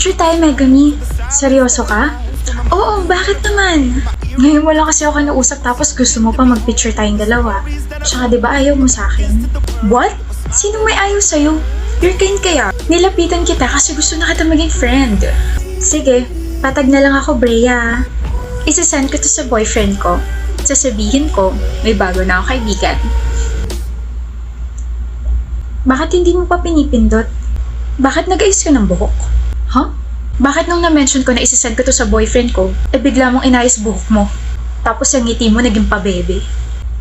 Picture tayo, Megami. Seryoso ka? Oo, bakit naman? Ngayon wala kasi ako nausap tapos gusto mo pa mag-picture tayong dalawa. Tsaka diba ayaw mo sa akin? What? Sino may ayaw sa'yo? You're kind kaya. Nilapitan kita kasi gusto na kita maging friend. Sige, patag na lang ako, Brea. Isasend ko to sa boyfriend ko. Sasabihin ko, may bago na ako kaibigan. Bakit hindi mo pa pinipindot? Bakit nag-ayos ka ng buhok? Huh? Bakit nung na-mention ko na isasend ko to sa boyfriend ko, bigla mong inayos buhok mo? Tapos yung ngiti mo naging pabebe.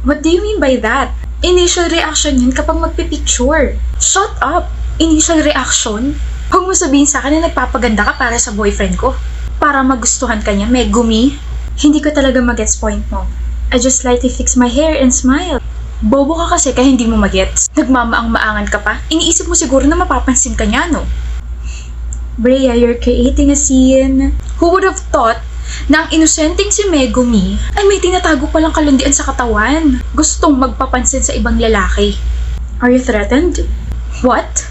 What do you mean by that? Initial reaction yun kapag magpipicture. Shut up! Initial reaction? Huwag mo sabihin sa akin na nagpapaganda ka para sa boyfriend ko. Para magustuhan ka niya, Megumi. Hindi ko talaga magets point mo. I just lightly fix my hair and smile. Bobo ka kasi kaya hindi mo magets. Nagmamaang-maangan ka pa. Iniisip mo siguro na mapapansin ka niya, no? Brea, you're creating a scene. Who would have thought na ang inosenteng si Megumi ay may tinatago palang kalandian sa katawan. Gustong magpapansin sa ibang lalaki. Are you threatened? What?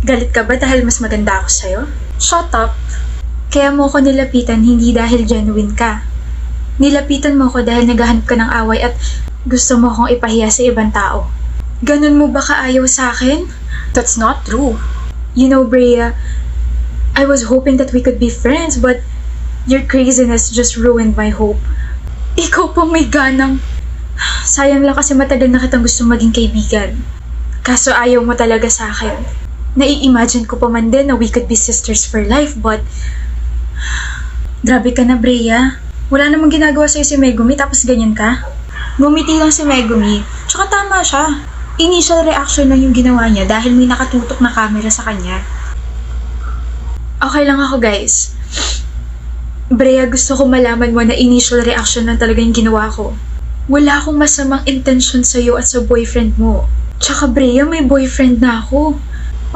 Galit ka ba dahil mas maganda ako sa'yo? Shut up. Kaya mo ko nilapitan hindi dahil genuine ka. Nilapitan mo ko dahil naghahanap ka ng away at gusto mo akong ipahiya sa ibang tao. Ganun mo ba kaayaw sa akin? That's not true. You know, Brea, I was hoping that we could be friends, but your craziness just ruined my hope. Ikaw pang may ganang. Sayang lang kasi matagal na kitang gusto maging kaibigan. Kaso ayaw mo talaga sa akin. Nai-imagine ko pa man din na we could be sisters for life, but grabe ka na, Brea. Wala namang ginagawa sa'yo si Megumi tapos ganyan ka. Ngumiti lang si Megumi. Tsaka tama siya. Initial reaction lang yung ginawa niya dahil may nakatutok na camera sa kanya. Okay lang ako, guys. Brea, gusto ko malaman mo na initial reaction lang talaga yung ginawa ko. Wala akong masamang intention sa'yo at sa boyfriend mo. Tsaka Brea, may boyfriend na ako.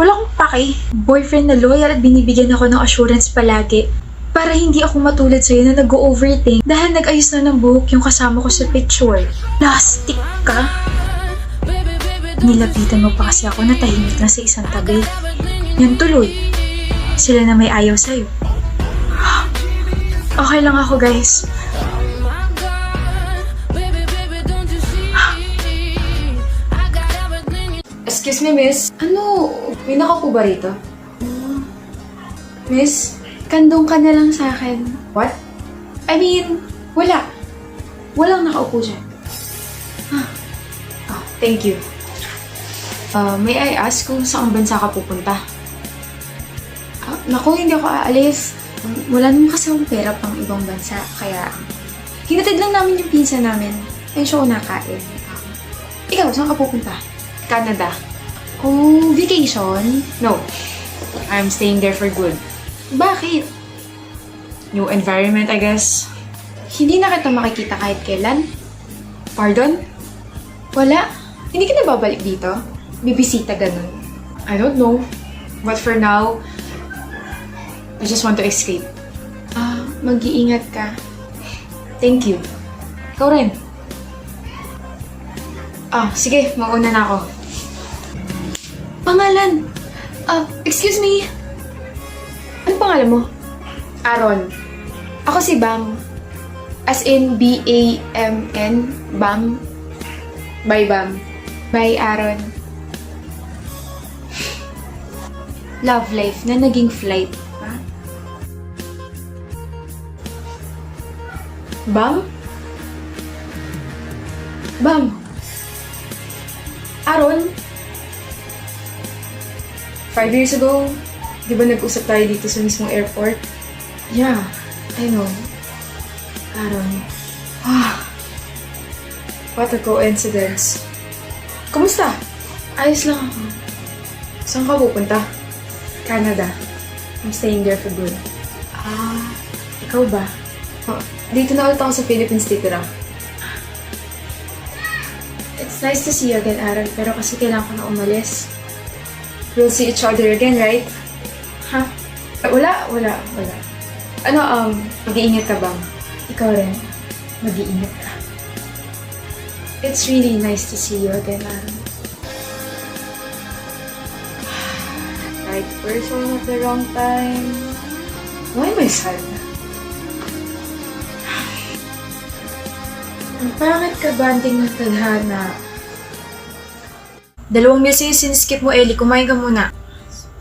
Wala akong pake. Boyfriend na loyal at binibigyan ako ng assurance palagi. Para hindi ako matulad sa'yo na nag-overthink dahil nag-ayos na ng buhok yung kasama ko sa picture. Plastic ka? Nilapitan mo pa kasi ako na tahimik na sa isang tabi. Yan tuloy. Sila na may ayaw sa'yo. Okay lang ako, guys. Excuse me, miss. Ano? May nakaupo ba rito? Miss? Kandong ka na lang sa akin. What? I mean, wala. Walang nakaupo dyan. Thank you. May I ask kung saan bansa ka pupunta? Naku, hindi ako aalis. Wala naman kasi akong pera pang ibang bansa. Kaya, hinatid lang namin yung pinsa namin. Ayun siya ko nakain. Ikaw, saan ka pupunta? Canada. Oh, vacation? No. I'm staying there for good. Bakit? New environment, I guess. Hindi na kita makikita kahit kailan. Pardon? Wala. Hindi ka na babalik dito? Bibisita ganun. I don't know. But for now, I just want to escape. Mag-iingat ka. Thank you. Ikaw rin. Sige, mauna na ako. Pangalan? Excuse me. Ano pangalan mo? Aaron. Ako si Bam. As in B-A-M-N. Bam. Bye, Bam. Bye, Aaron. Love life na naging flight. Ha? Bam? Bam. Aaron? 5 years ago, di ba nag-usap tayo dito sa mismong airport? Yeah, I know. Aaron. What a coincidence. Kumusta? Ayos lang ako. Saan ka pupunta? Canada. I'm staying there for good. Ikaw ba? Dito na ulit ako sa Philippines titira. It's nice to see you again, Aaron. Pero kasi kailangan ko na umalis. We'll see each other again, right? Ha? Wala. Ano, mag-iingat ka bang? Ikaw rin. Mag-iingat ka. It's really nice to see you again, Aaron. Right person at the wrong time. Why am I sad? Bakit ka banding ng tadhana? 2 meals yung siniskip mo, Ellie. Kumain ka muna.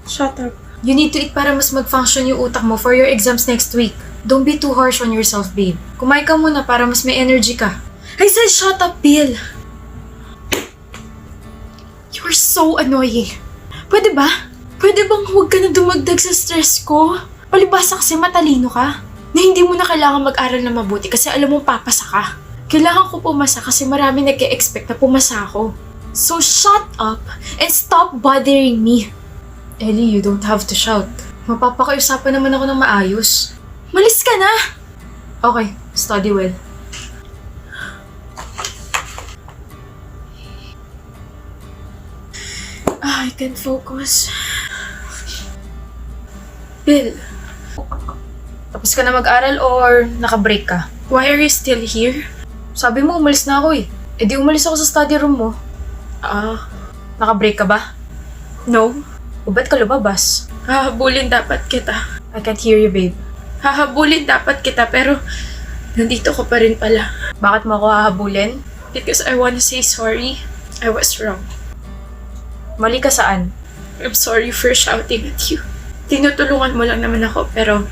Shut up. You need to eat para mas mag-function yung utak mo for your exams next week. Don't be too harsh on yourself, babe. Kumain ka muna para mas may energy ka. I said shut up, Bill! You're so annoying. Pwede ba? Pwede bang huwag ka na dumagdag sa stress ko? Palibasa kasi matalino ka. Na hindi mo na kailangan mag-aral na mabuti kasi alam mo papasa ka. Kailangan ko pumasa kasi marami nag-e-expect na pumasa ako. So shut up and stop bothering me. Ellie, you don't have to shout. Mapapakiusapan naman ako ng maayos. Malis ka na! Okay, study well. I can't focus. Bill, tapos ka na mag-aral or naka-break ka? Why are you still here? Sabi mo umalis na ako eh. E di umalis ako sa study room mo. Naka-break ka ba? No. O ba't ka lumabas? Hahabulin dapat kita. I can't hear you, babe. Hahabulin dapat kita pero nandito ko pa rin pala. Bakit mo ako hahabulin? Because I wanna say sorry. I was wrong. Mali ka saan? I'm sorry for shouting at you. Tinutulungan mo lang naman ako pero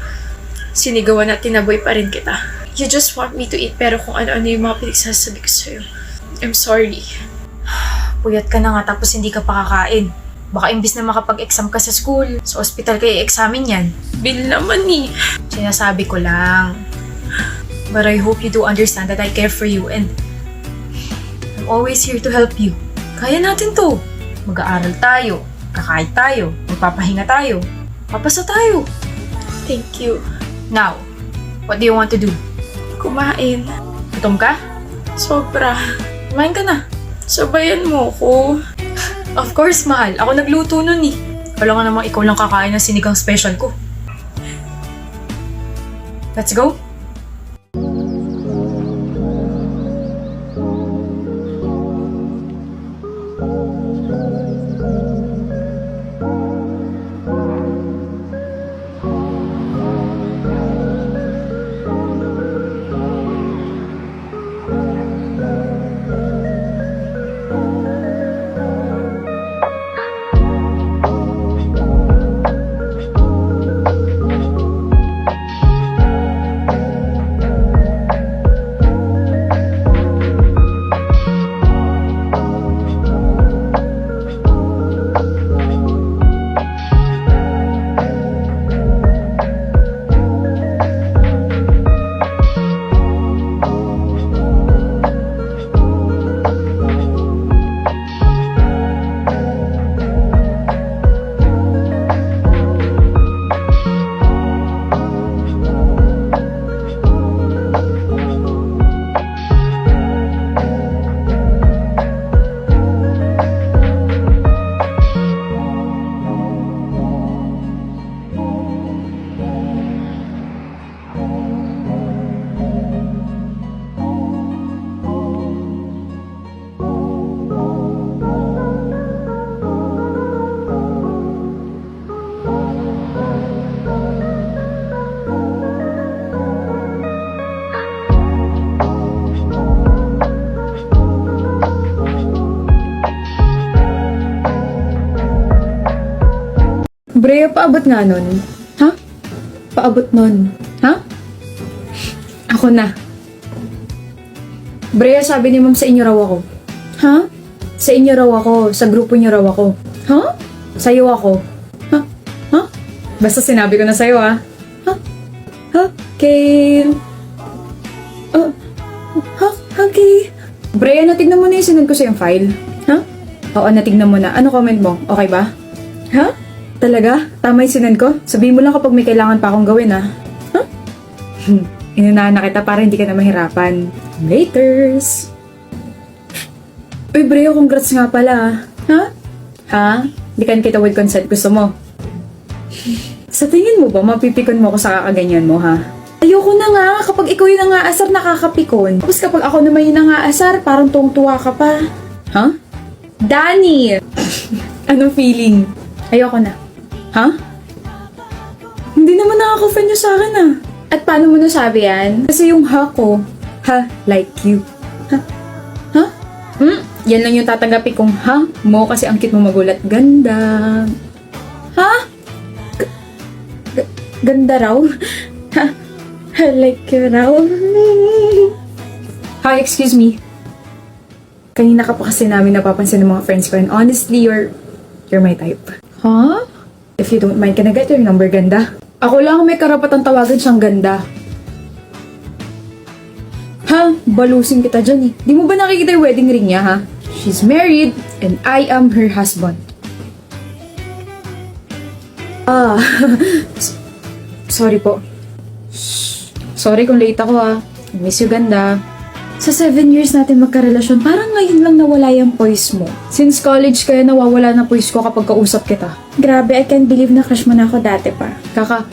sinigawan at tinaboy pa rin kita. You just want me to eat pero kung ano-ano yung mga pinagsasabi ko sa'yo. I'm sorry. Puyat ka na nga tapos hindi ka pa kakain. Baka imbis na makapag-exam ka sa school, sa ospital kayo i-examin yan. Bill naman eh. Sinasabi ko lang. But I hope you do understand that I care for you and I'm always here to help you. Kaya natin to. Mag-aaral tayo, kakain tayo, magpapahinga tayo, papasa tayo. Thank you. Now, what do you want to do? Kumain. Gutom ka? Sobra. Kumain ka na. Sabayan mo ko. Of course, mahal. Ako nagluto nun eh. Wala nga namang ikaw lang kakain ng sinigang special ko. Let's go. Brea, paabot nga nun. Ha? Paabot nun. Ha? Ako na. Brea, sabi ni ma'am sa inyo raw ako. Ha? Sa inyo raw ako. Sa grupo niyo raw ako. Ha? Sa'yo ako. Ha? Ha? Basta sinabi ko na sa'yo, ha? Ha? Okay. Ha? Okay. Brea, natignan mo na yung sinend ko sa yung file. Ha? Oo, natignan mo na. Ano comment mo? Okay ba? Ha? Talaga? Tama yung sinend ko? Sabihin mo lang kapag may kailangan pa akong gawin, ha? Ha? Inunahan na kita para hindi ka na mahirapan. Laters! Uy, Brea, congrats nga pala, ha? Ha? Di kan kita with consent. Gusto mo? Sa tingin mo ba, mapipikon mo ako sa kakaganyan mo, ha? Ayoko na nga. Kapag ikaw yung nangaasar, nakakapikon. Tapos kapag ako naman yung nangaasar, parang tuwang-tuwa ka pa. Ha? Danny! Anong feeling? Ayoko na. Ha? Hindi naman napaka-fan niyo sa akin ah. At paano mo nasabi yan? Kasi yung ha ko, ha, like you. Ha? Ha? Yan lang yung tatanggapin kong ha mo kasi ang cute mo magulat. Ganda. Ha? Ganda raw? Ha? I like you raw? Hi, excuse me. Kanina ka pa kasi namin napapansin ng mga friends ko and honestly, you're my type. Huh? If you don't mind, can I get your number, ganda? Ako lang may karapatang tawagan siyang ganda. Ha? Balusin kita dyan eh. Di mo ba nakikita yung wedding ring niya, ha? She's married and I am her husband. Ah, sorry po. Sorry kung late ako ah. I miss you, ganda. Sa 7 years natin magkarelasyon, parang ngayon lang nawala yung poise mo. Since college kaya nawawala na poise ko kapag kausap kita. Grabe, I can't believe na crush mo na ako dati pa. Kaka,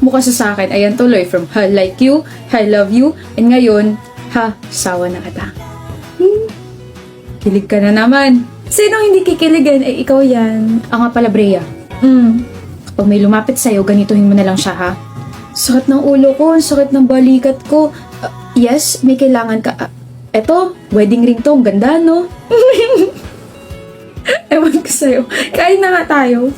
mukha sa akin. Ayan tuloy, from I like you, I love you, and ngayon, sawa na kita. Kilig ka na naman. Sinong hindi kikiligin? Eh, ikaw yan. Nga pala, Brea. Kapag may lumapit sa'yo, ganituhin mo na lang siya, ha? Sakit ng ulo ko, sakit ng balikat ko. Yes, may kailangan ka. Eto, wedding ring to. Ang ganda, no? Ewan ko sa'yo. Kain na nga tayo.